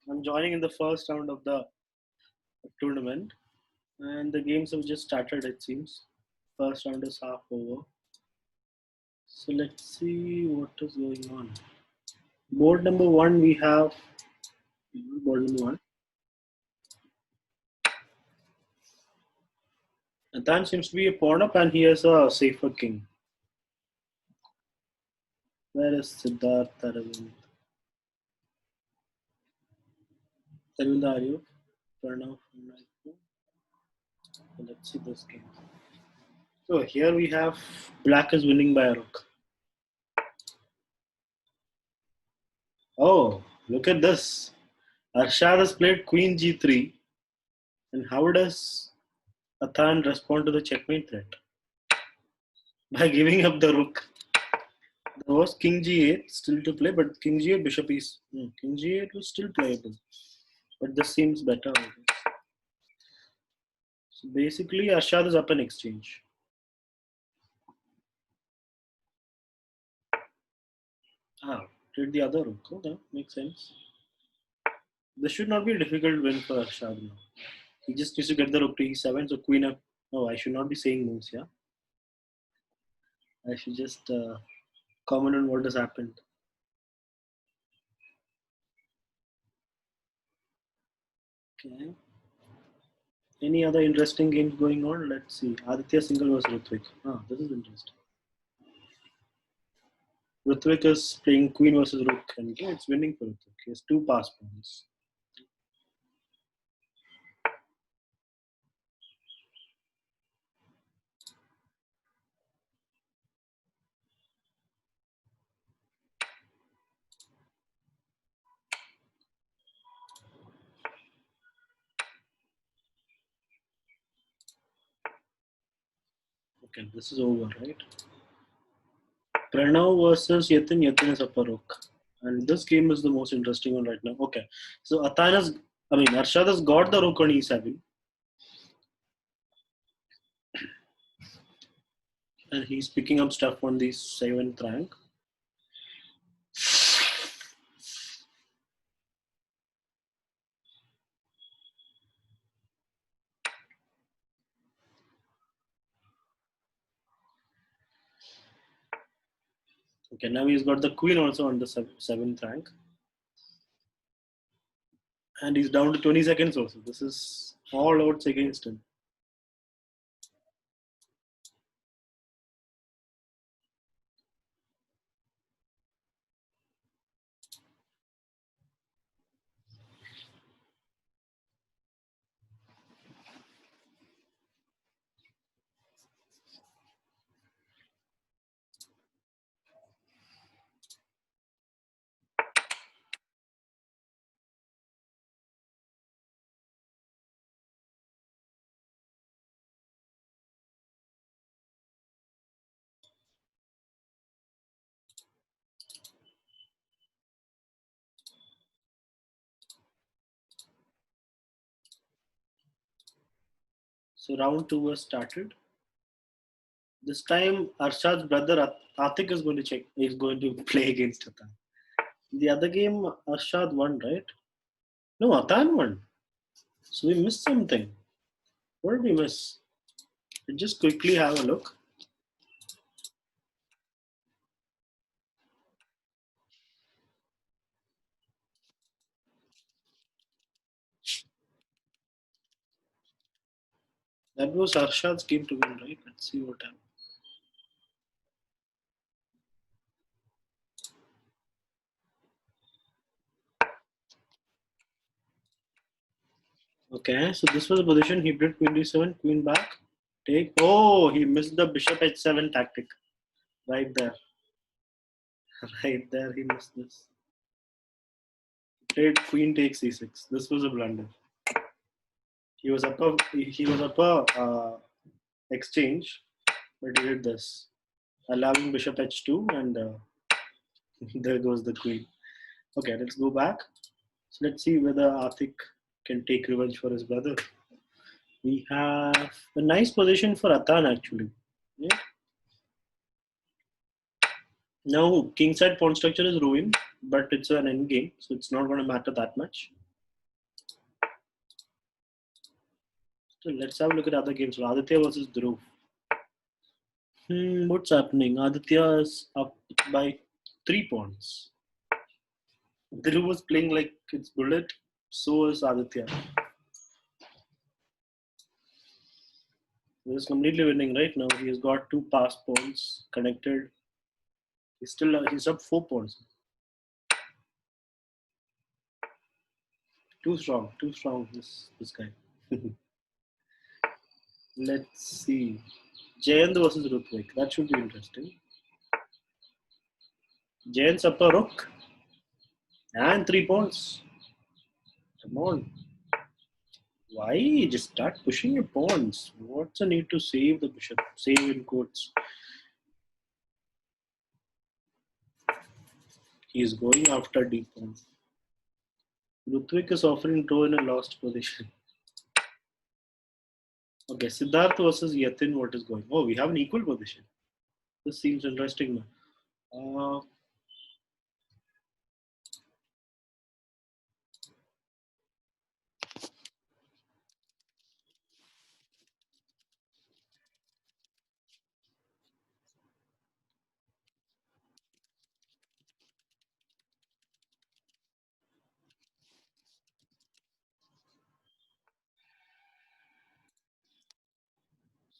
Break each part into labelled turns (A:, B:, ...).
A: I'm joining in the first round of the tournament, and the games have just started. It seems first round is half over. So let's see what is going on. Board number one, we have board number one. Nathan seems to be a pawn up, and he has a safer king. Where is Siddharth Aravind? Aravind, are you? Pranav. Let's see this game. So here we have black is winning by a rook. Oh, look at this. Arshad has played queen g3. And how does Athan respond to the checkmate threat? By giving up the rook. There was king g8 still to play, but king g8 bishop is king g8 was still playable. But this seems better. So basically, Arshad is up in exchange. Did the other rook. Okay, makes sense. This should not be a difficult win for Arshad now. He just needs to get the rook to e7, so queen up. No, I should not be saying moves, yeah? I should just comment on what has happened. Okay. Any other interesting games going on? Let's see. Aditya single versus Rutvik. This is interesting. Rutvik is playing queen versus rook, and it's winning for Rutvik. He has two pass pawns. Okay, this is over, right? Pranav versus Yatin. Yatin is upper rook. And this game is the most interesting one right now. Okay. So Arshad has got the rook on e7. And he's picking up stuff on the 7th rank. Okay, now he's got the queen also on the 7th rank. And he's down to 20 seconds also. This is all odds against him. So round 2 has started. This time Arshad's brother Atik is going to play against Atan. The other game Arshad won, right? No, Atan won. So we missed something. What did we miss? Let's just quickly have a look. That was Arshad's game to win, right? Let's see what happened. Okay, so this was the position. He played queen d7, queen back, take. Oh, he missed the bishop h7 tactic. Right there. Right there, he missed this. Played queen takes e6. This was a blunder. He was up a exchange, but he did this, allowing bishop h2, and there goes the queen. Okay, let's go back. So let's see whether Atik can take revenge for his brother. We have a nice position for Atan actually. Yeah. Now, kingside pawn structure is ruined, but it's an end game, so it's not going to matter that much. So let's have a look at other games. So Aditya versus Dhruv. What's happening? Aditya is up by 3 points. Dhruv was playing like it's bullet. So is Aditya. He's completely winning right now. He's got 2 pass pawns connected. He's up 4 points. Too strong. This guy. Let's see. Jayant versus Rutvik. That should be interesting. Jayant's up a rook and 3 pawns. Come on. Why? Just start pushing your pawns. What's the need to save the bishop? Save in quotes. He is going after d pawn. Rutvik is offering draw in a lost position. Okay, Siddharth versus Yatin. What is going? Oh, we have an equal position. This seems interesting. Uh,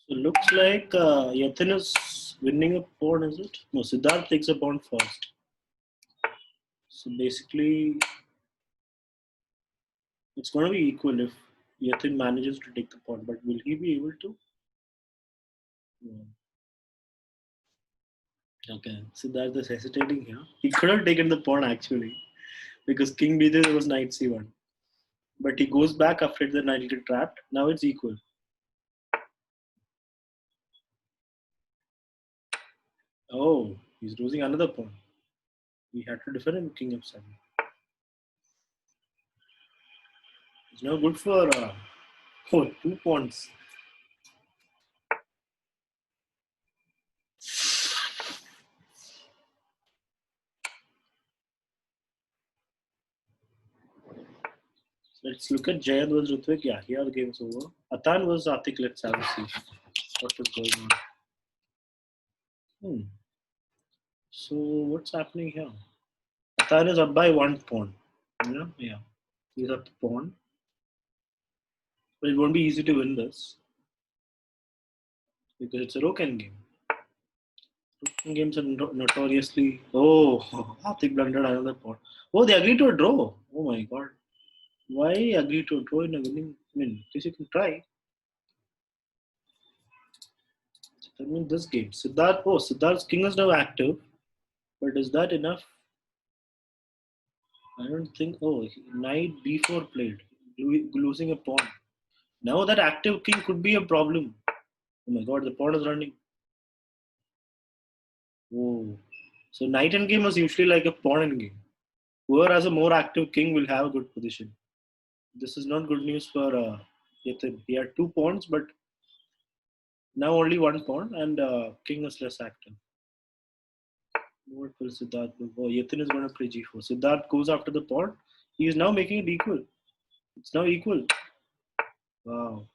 A: so looks like Yatin is winning a pawn, is it? No, Siddharth takes a pawn first. So basically, it's going to be equal if Yatin manages to take the pawn. But will he be able to? No. Okay, Siddharth is hesitating here. He could have taken the pawn actually because King B3 was knight C1. But he goes back after the knight get trapped. Now it's equal. Oh, he's losing another pawn. He had to defend King F7. It's now good for 2 pawns. Let's look at Jayant versus Rutvik. Yeah, here the game's over. Atan versus Atik. Let's have a see what is going on. So what's happening here? Atan is up by 1 pawn. Yeah. He's up the pawn. But it won't be easy to win this because it's a rook endgame. Rook games are notoriously. Oh, Atik blundered another pawn. Oh, they agreed to a draw. Oh my god. Why agree to a draw in a winning? I mean, at least you can try. I mean, this game. Siddharth's king is now active. But is that enough? I don't think. Oh, knight b4 played, losing a pawn. Now that active king could be a problem. Oh my god, the pawn is running. Oh, so knight end game is usually like a pawn end game. Whoever has a more active king will have a good position. This is not good news for Yatin. He had 2 pawns, but now only 1 pawn, and king is less active. What will Siddharth do? Oh, Yatin is going to play g4. Siddharth goes after the pawn. He is now making it equal. It's now equal. Wow.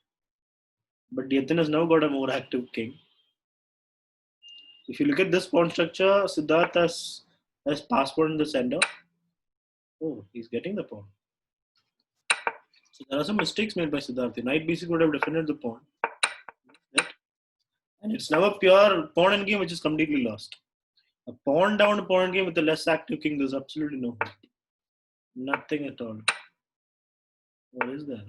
A: But Yatin has now got a more active king. If you look at this pawn structure, Siddharth has passed pawn in the center. Oh, he's getting the pawn. So there are some mistakes made by Siddharth. Knight b6 would have defended the pawn. Right? And it's now a pure pawn endgame which is completely lost. A pawn down pawn endgame with a less active king, there's absolutely no hope. Nothing at all. What is there?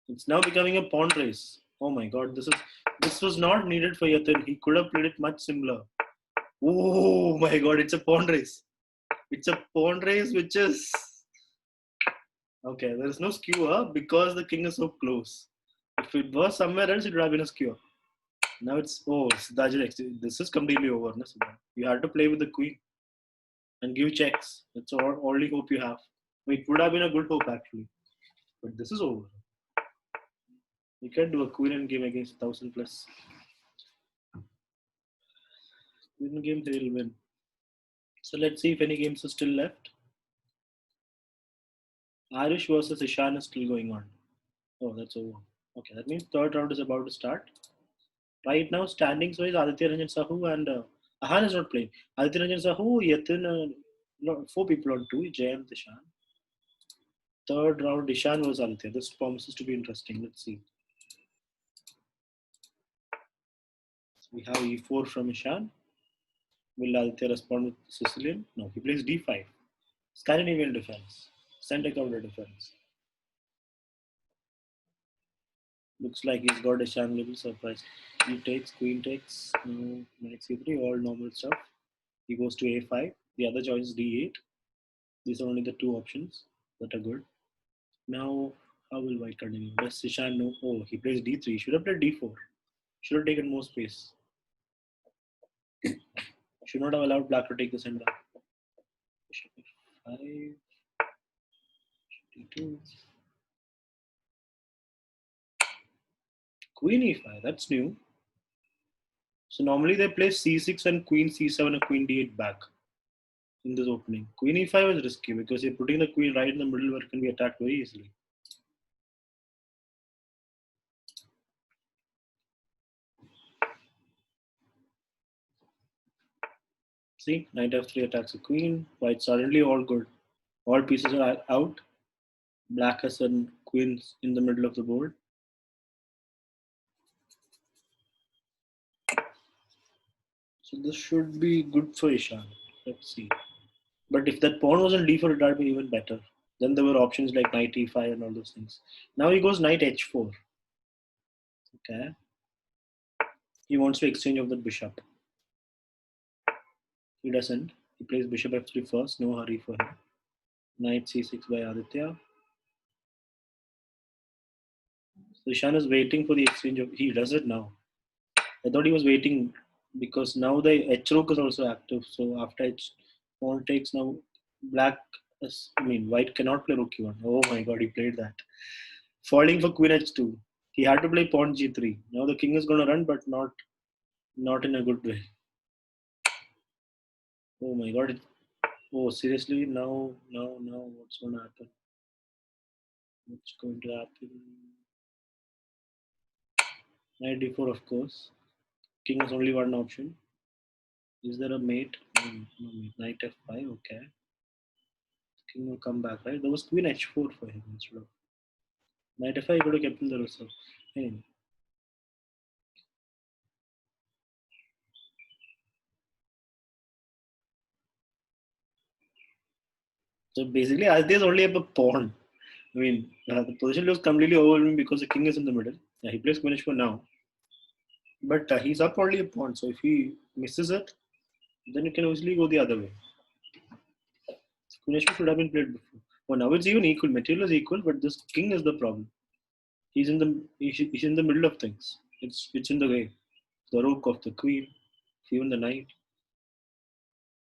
A: It's now becoming a pawn race. Oh my god, this was not needed for Yatin. He could have played it much simpler. Oh my god, it's a pawn race. It's a pawn race which is okay. There is no skewer because the king is so close. If it was somewhere else, it would have been a skewer. Now it's this is completely over. No, you had to play with the queen and give checks. That's all only hope you have. It would have been a good hope actually, but this is over. You can't do a queen end game against 1000 plus. Queen game, they will win. So let's see if any games are still left. Irish versus Ishan is still going on. Oh, that's over. Okay, that means third round is about to start. Right now, standings wise, Aditya Ranjan Sahu and Ahan is not playing. Aditya Ranjan Sahu, Yatin, no, 4 people on 2, Jayant, Ishan. Third round, Ishan was Aditya. This promises to be interesting. Let's see. So we have E4 from Ishan. Will Aditya respond with Sicilian? No, he plays D5. Scandinavian defense. Center counter defense. Looks like he's got Ishan little surprise. He takes, queen takes, knight C3, all normal stuff. He goes to A5. The other choice is D8. These are only the two options that are good. Now, how will white continue? Does Ishan know? Oh, he plays D3. Should have played D4. Should have taken more space. Should not have allowed black to take the center. Bishop F5. D2. Queen E5. That's new. So normally they play C6 and Queen C7 and Queen D8 back in this opening. Queen E5 is risky because you're putting the queen right in the middle where it can be attacked very easily. See, knight F3 attacks the queen. White suddenly all good. All pieces are out. Black has some queens in the middle of the board. So this should be good for Ishan. Let's see. But if that pawn was on D4, it would have been even better. Then there were options like knight E5 and all those things. Now he goes knight H4. Okay. He wants to exchange of the bishop. He doesn't. He plays bishop F3 first. No hurry for him. Knight C6 by Aditya. So Ishan is waiting for the exchange of. He does it now. I thought he was waiting because now the H rook is also active. So after H pawn takes now, black. White cannot play rook e1. Oh my god, he played that. Falling for queen H2. He had to play pawn G3. Now the king is going to run, but not in a good way. Oh my god. Oh seriously? Now, what's going to happen? What's going to happen? Knight D4, of course. King has only one option. Is there a mate? No mate. Knight F5, okay. King will come back, right? There was queen H4 for him instead of knight F5. He could have kept in the reserve. Anyway. So basically, Aditya is only up a pawn. The position looks completely overwhelming because the king is in the middle. Yeah, he plays queen H4 now. But he's up only a pawn. So if he misses it, then it can easily go the other way. Queen H4 should have been played before. Well, now it's even equal. Material is equal, but this king is the problem. He's in the middle of things. It's in the way. The rook of the queen, even the knight.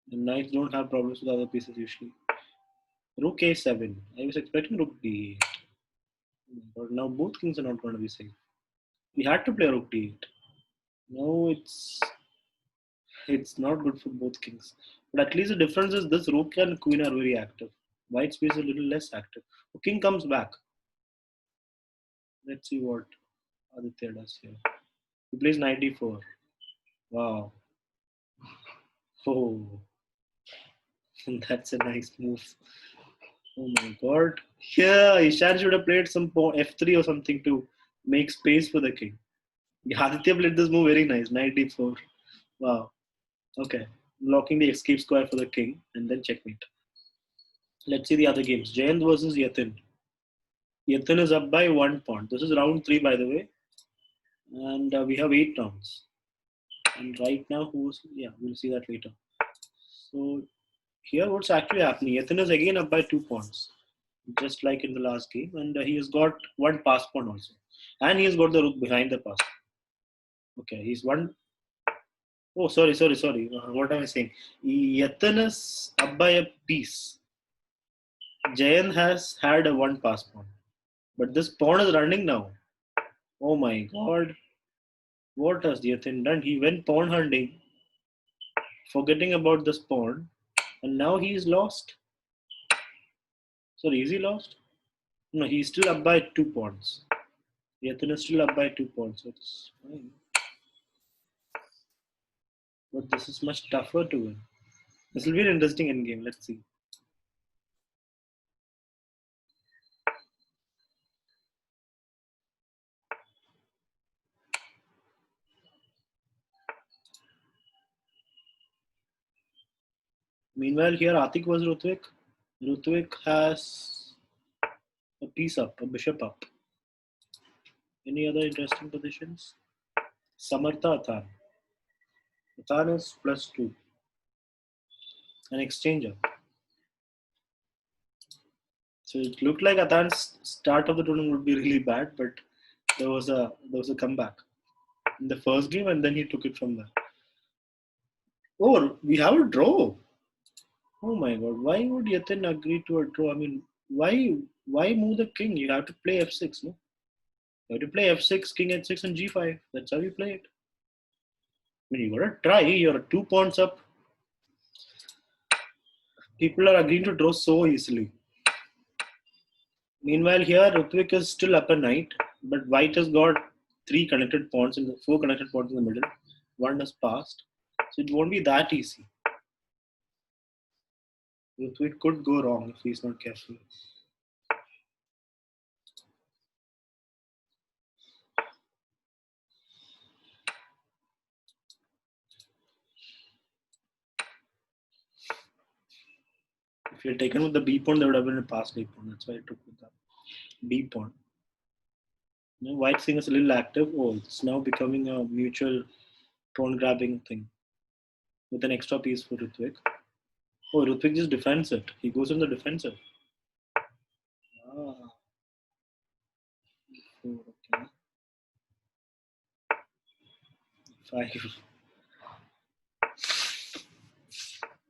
A: The knights don't have problems with other pieces usually. Rook A7. I was expecting rook D8. But now both kings are not going to be safe. We had to play rook D8. No, it's not good for both kings. But at least the difference is this rook and queen are very active. White space is a little less active. The king comes back. Let's see what Aditya does here. He plays knight D4. Wow. Oh, that's a nice move. Oh my god. Here, Ishan should have played some F3 or something to make space for the king. Aditya played this move very nice. Knight D4. Wow. Okay. Blocking the escape square for the king and then checkmate. Let's see the other games. Jayant versus Yatin. Yatin is up by 1 pawn. This is round 3, by the way. And we have 8 rounds. And right now, we'll see that later. So here, what's actually happening? Yatin is again up by 2 pawns, just like in the last game. And he has got 1 pass pawn also. And he has got the rook behind the pass. Okay, he's one. Oh, sorry. What am I saying? Yatin is up by a piece. Jayan has had a 1 pass pawn. But this pawn is running now. Oh my god. What has Yatin done? He went pawn hunting, forgetting about this pawn. And now he's lost. Sorry, is he lost? No, he's still up by 2 points. Yathin is still up by 2 points. So it's fine. But this is much tougher to win. This will be an interesting end game. Let's see. Meanwhile, here Atik was Rutvik. Rutvik has a piece up, a bishop up. Any other interesting positions? Samartha Athan. Athan is +2. An exchanger. So it looked like Athan's start of the tournament would be really bad, but there was a comeback in the first game, and then he took it from there. Oh, we have a draw. Oh my god, why would Yatin agree to a draw? I mean, why move the king? You have to play f6, no? You have to play f6, king h6, and g5. That's how you play it. I mean, you gotta try. You're 2 points up. People are agreeing to draw so easily. Meanwhile, here Rutvik is still up a knight, but white has got 3 connected pawns and 4 connected pawns in the middle. One has passed, so it won't be that easy. Rutvik could go wrong if he's not careful. If he had taken with the B pawn, there would have been a passed A pawn. That's why I took with that B pawn. Now, white thing is a little active. Oh, it's now becoming a mutual pawn grabbing thing with an extra piece for Rutvik. Oh, Rutvik just defends it. He goes on the defensive. Ah. Oh, okay. 5.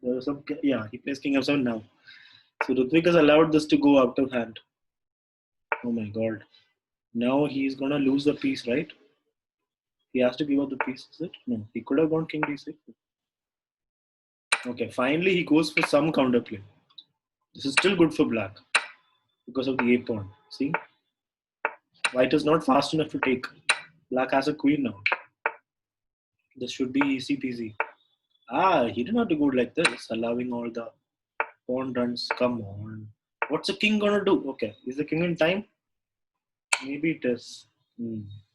A: There was some, yeah, he plays king f7 now. So Rutvik has allowed this to go out of hand. Oh my god. Now he's gonna lose the piece, right? He has to give up the piece, is it? No, he could have gone king d6. Okay, finally he goes for some counterplay. This is still good for black because of the a pawn. See? White is not fast enough to take. Black has a queen now. This should be easy peasy. Ah, he didn't have to go like this, allowing all the pawn runs. Come on. What's the king gonna do? Okay, is the king in time? Maybe it is.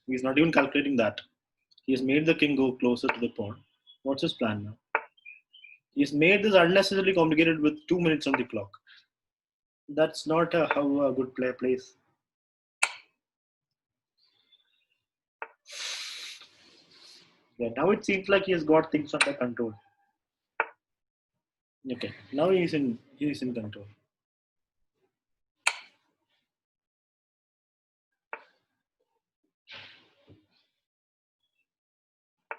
A: He's not even calculating that. He has made the king go closer to the pawn. What's his plan now? He's made this unnecessarily complicated with 2 minutes on the clock. That's not how a good player plays. Yeah, now it seems like he has got things under control. Okay, now he's in control.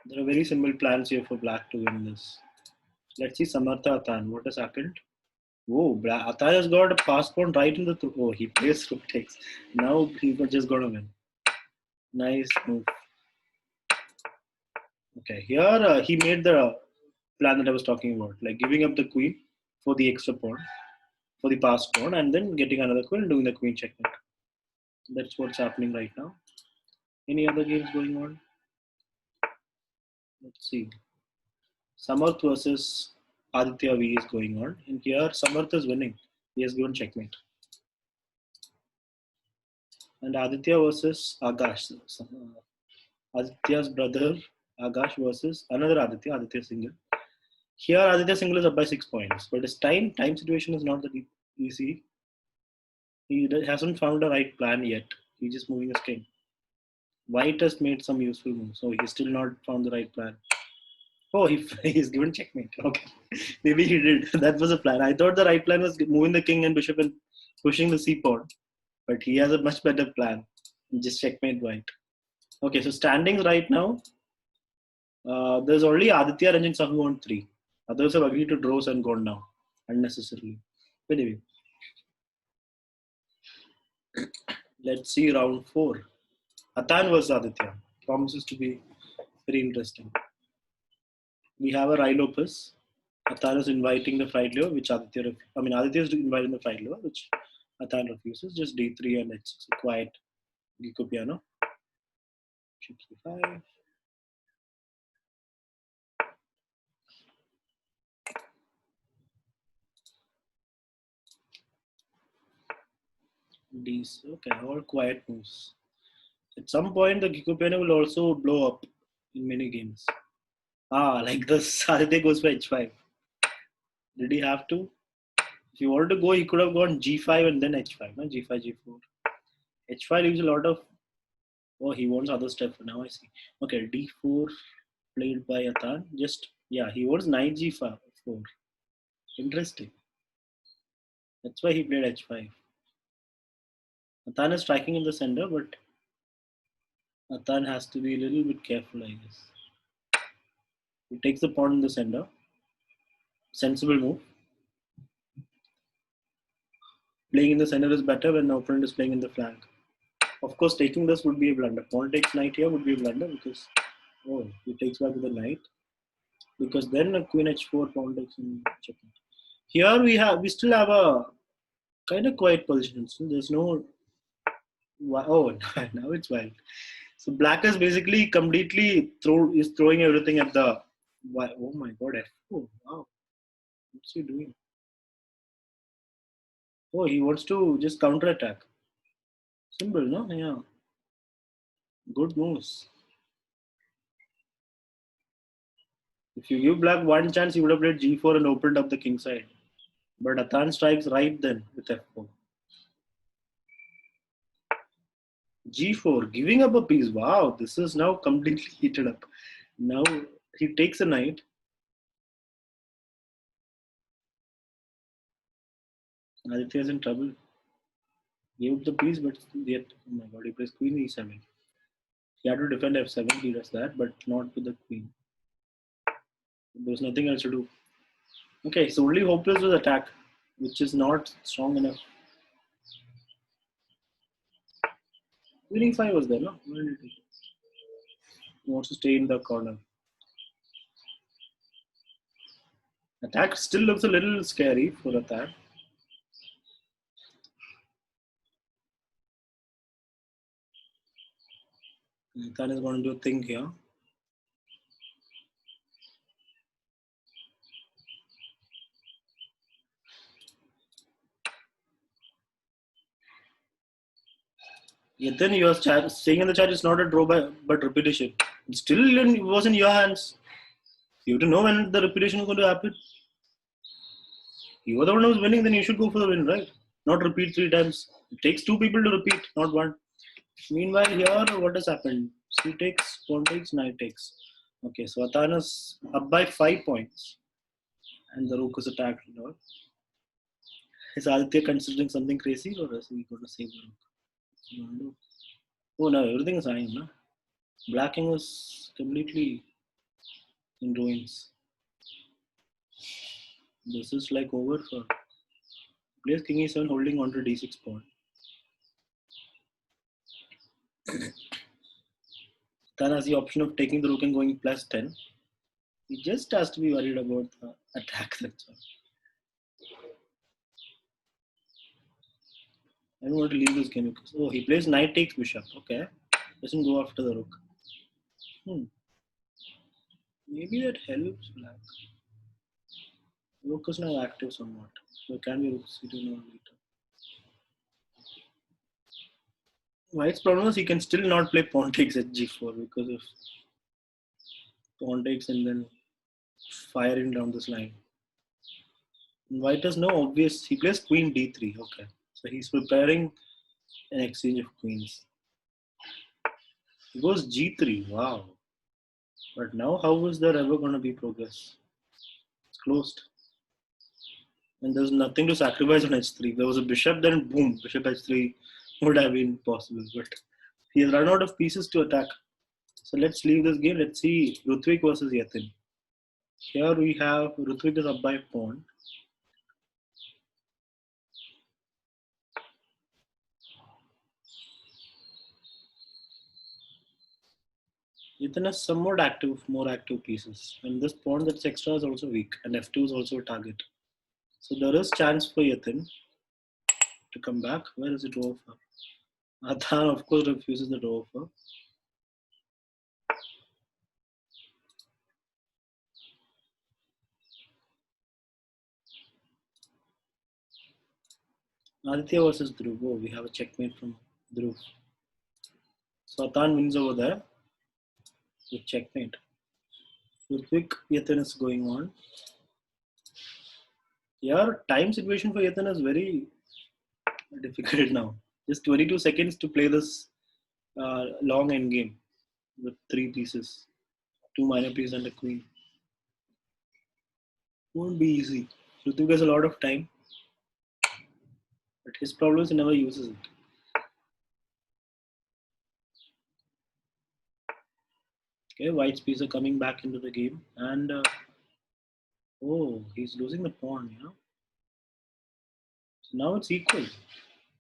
A: There are very simple plans here for black to win this. Let's see Samartha Atan. What has happened? Whoa, Atan has got a pass pawn right in the oh, he plays rook takes. Now he's just gonna win. Nice move. Okay, here he made the plan that I was talking about, like giving up the queen for the extra pawn, for the pass pawn, and then getting another queen and doing the queen checkmate. That's what's happening right now. Any other games going on? Let's see. Samarth versus Aditya V is going on. And here Samarth is winning. He has given checkmate. And Aditya versus Agash. Aditya's brother Agash versus another Aditya, Aditya Single. Here Aditya Single is up by 6 points. But his time situation is not that easy. He hasn't found the right plan yet. He's just moving his king. White has made some useful moves, so he's still not found the right plan. Oh, he's given checkmate. Okay, maybe he did. That was a plan. I thought the right plan was moving the king and bishop and pushing the c pawn, but he has a much better plan. Just checkmate white. Okay, so standings right now. There's only Aditya Ranjan Sahu on 3. Others have agreed to draws and gone now unnecessarily. Anyway, let's see round 4. Atan versus Aditya promises to be very interesting. We have a Rai Lopez Atan is inviting the fried liver, which Aditya is inviting the fried liver, which Atan refuses. Just D3 and it's a quiet Gecko piano. Check C5. D's. Okay, all quiet moves. At some point, the Gecko piano will also blow up in many games. Like this, Aditya goes for H5. Did he have to? If he wanted to go, he could have gone G5 and then H5, no? G5, G4. H5 leaves a lot of. Oh, he wants other stuff. Now I see. Okay, D4 played by Atan. He wants knight G4. Interesting. That's why he played H5. Atan is striking in the center, but Atan has to be a little bit careful, I guess. He takes the pawn in the center. Sensible move. Playing in the center is better when the opponent is playing in the flank. Of course, taking this would be a blunder. Pawn takes knight here would be a blunder because he takes back with the knight. Because then a queen h4 pawn takes in checkmate. Here we still have a kind of quiet position. So there's no. Now it's wild. So black is basically completely throwing everything at the. Oh my god! F4. Wow. What's he doing? Oh, he wants to just counter attack. Simple, no? Yeah. Good moves. If you give black one chance, he would have played g4 and opened up the king side. But Atan strikes right then with f4. G4, giving up a piece. Wow, this is now completely heated up. Now he takes a knight. Aditya is in trouble. Gave up the piece, but yet, oh my god, he plays queen e7. He had to defend f7, he does that, but not with the queen. There's nothing else to do. Okay, so only hope is with attack, which is not strong enough. Queen e5 was there, no? He wants to stay in the corner. Attack still looks a little scary for attack. Atan is going to do a thing here. Yet then you are saying in the chat it's not a draw but repetition. It still was in your hands. You have to know when the repetition is going to happen. You are the one who's winning, then you should go for the win, right? Not repeat 3 times. It takes 2 people to repeat, not one. Meanwhile, here, what has happened? C takes, pawn takes, knight takes. Okay, so Atan is up by 5 points. And the rook is attacked. Is Aditya considering something crazy or is he going to save the rook? Oh no, everything is fine. No? Blacking was completely in ruins. This is like over for plays king e7 holding on to d6 pawn. Then has the option of taking the rook and going plus 10. He just has to be worried about the attack. That's all. I don't want to leave this game because he plays knight takes bishop. Okay, doesn't go after the rook. Maybe that helps black. Rook is now active somewhat. So it can be rook c2 now later. White's problem is he can still not play pawn takes at g4 because of pawn takes and then firing down this line. And white has no obvious. He plays queen d3. Okay, so he's preparing an exchange of queens. He goes g3. Wow. But now, how is there ever going to be progress? It's closed. And there's nothing to sacrifice on h3. If there was a bishop, then boom, bishop h3 would have been possible. But he has run out of pieces to attack. So let's leave this game. Let's see Rutvik versus Yatin. Here we have Rutvik is up by pawn. Yathin has somewhat active, more active pieces. And this pawn that's extra is also weak. And f2 is also a target. So there is chance for Yathin to come back. Where is it over for? Adhan, of course, refuses the offer. Aditya versus Dhruv. Oh, we have a checkmate from Dhruv. So Adhan wins over there with checkmate. Ritwik, Yathin is going on. Yeah, time situation for Yathin is very difficult now. Just 22 seconds to play this long end game with 3 pieces, 2 minor pieces and a queen. Won't be easy. Ritwik has a lot of time, but his problem is he never uses it. Okay, White's piece are coming back into the game, and oh, he's losing the pawn. Yeah. So now it's equal,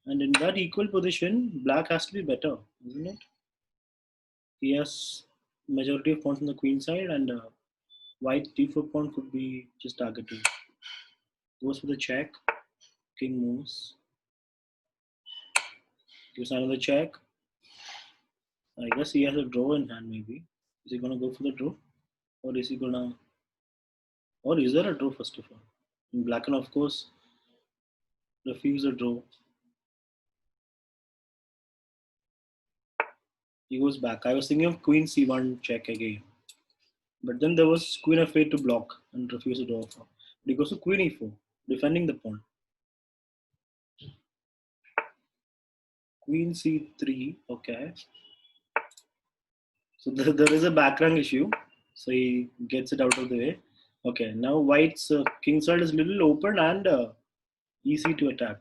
A: and in that equal position, Black has to be better, isn't it? He has majority of pawns on the queen side, and White d4 pawn could be just targeted. Goes for the check. King moves. Gives another check. I guess he has a draw in hand. Maybe is he gonna go for the draw, or is he gonna, or is there a draw first of all? In Black and of course refuse a draw. He goes back. I was thinking of Queen C1 check again, but then there was Queen F8 to block and refuse a draw. But he goes to Queen E4, defending the pawn. Queen C3. Okay. So there is a background issue. So he gets it out of the way. Okay, now White's king side is little open and easy to attack.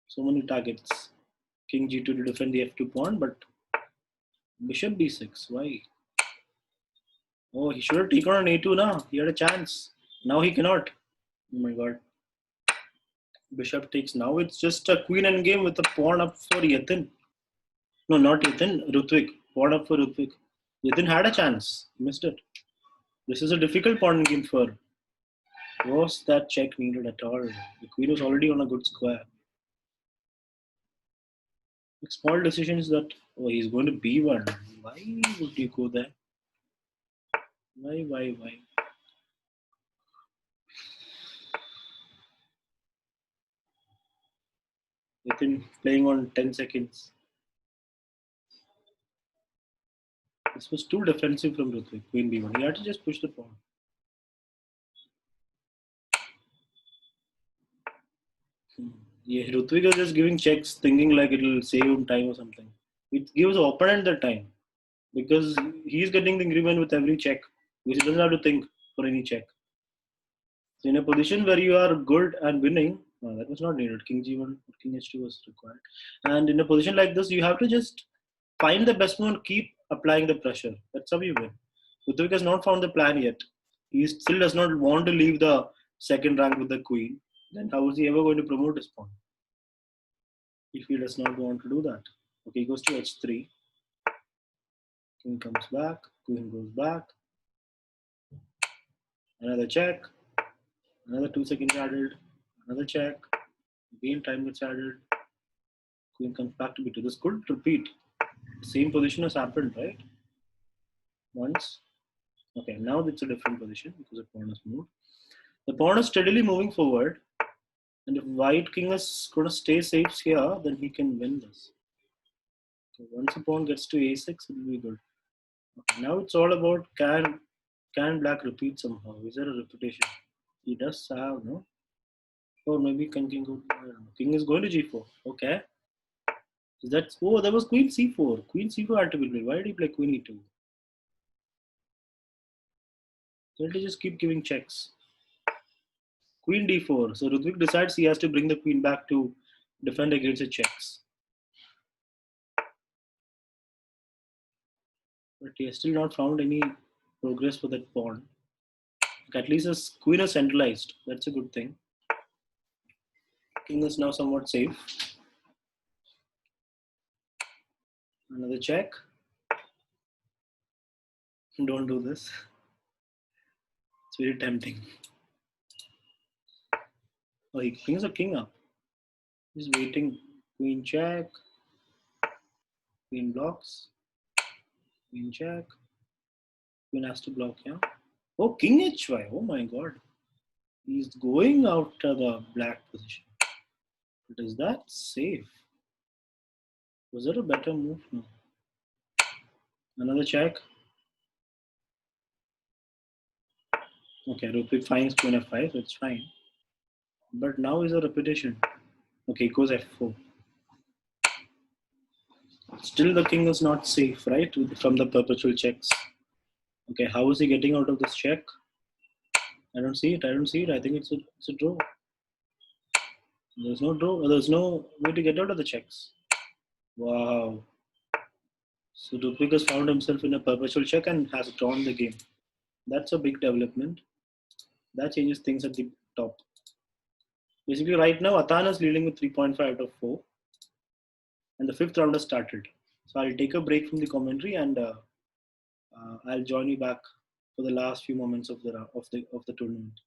A: So many targets. King G2 to defend the F2 pawn, but Bishop B6. Why? Oh, he should have taken on A2 now. He had a chance. Now he cannot. Oh my god. Bishop takes now. It's just a queen endgame with a pawn up for Yathin. No, not Yathin. Ritwik. Pawn up for Ritwik. Yathin had a chance. He missed it. This is a difficult pawn game for. Was that check needed at all? The queen was already on a good square. Small decisions that, oh, he's going to B1. Why would you go there? Why? Within playing on 10 seconds. This was too defensive from Ritwik. Queen B1. He had to just push the pawn. Yeah, Ritwik is just giving checks, thinking like it'll save him time or something. It gives the opponent the time because he's getting the agreement with every check, which he doesn't have to think for any check. So in a position where you are good and winning, that was not needed. King G1 or King H2 was required. And in a position like this, you have to just find the best move and keep applying the pressure. That's how you win. Ritwik has not found the plan yet. He still does not want to leave the second rank with the queen. Then how is he ever going to promote his pawn? If he does not want to do that. Okay, he goes to H3. King comes back. Queen goes back. Another check. Another 2 seconds added. Another check. Again, time gets added. Queen comes back to B2. This could repeat. The same position has happened, right? Once. Okay, now it's a different position because the pawn has moved. The pawn is steadily moving forward. And if White King is going to stay safe here, then he can win this. So once the pawn gets to A6, it will be good. Okay, now it's all about can Black repeat somehow? Is there a repetition? He does have, no? Or maybe King go. I don't know. King is going to G4. Okay. So that's, oh, that was Queen C4. Queen C4 had to be played. Why did he play Queen E2? So he just keep giving checks. Queen D4. So Ritwik decides he has to bring the queen back to defend against the checks. But he has still not found any progress for that pawn. At least his queen is centralized. That's a good thing. King is now somewhat safe. Another check. Don't do this. It's very tempting. Oh, he brings a king up. He's waiting. Queen jack. Queen blocks. Queen jack. Queen has to block, yeah. Oh, king hy. Oh my god. He's going after the black position. But is that safe? Was there a better move? No. Another check. Okay, rook pick finds queen f5, so it's fine. But now is a repetition. Okay, goes f4. Still the king is not safe, right? From the perpetual checks. Okay, how is he getting out of this check? I don't see it. I don't see it. I think it's a draw. There's no draw. There's no way to get out of the checks. Wow. So Dupik has found himself in a perpetual check and has drawn the game. That's a big development. That changes things at the top. Basically, right now, Atan is leading with 3.5 out of 4. And the fifth round has started. So I'll take a break from the commentary and I'll join you back for the last few moments of the tournament.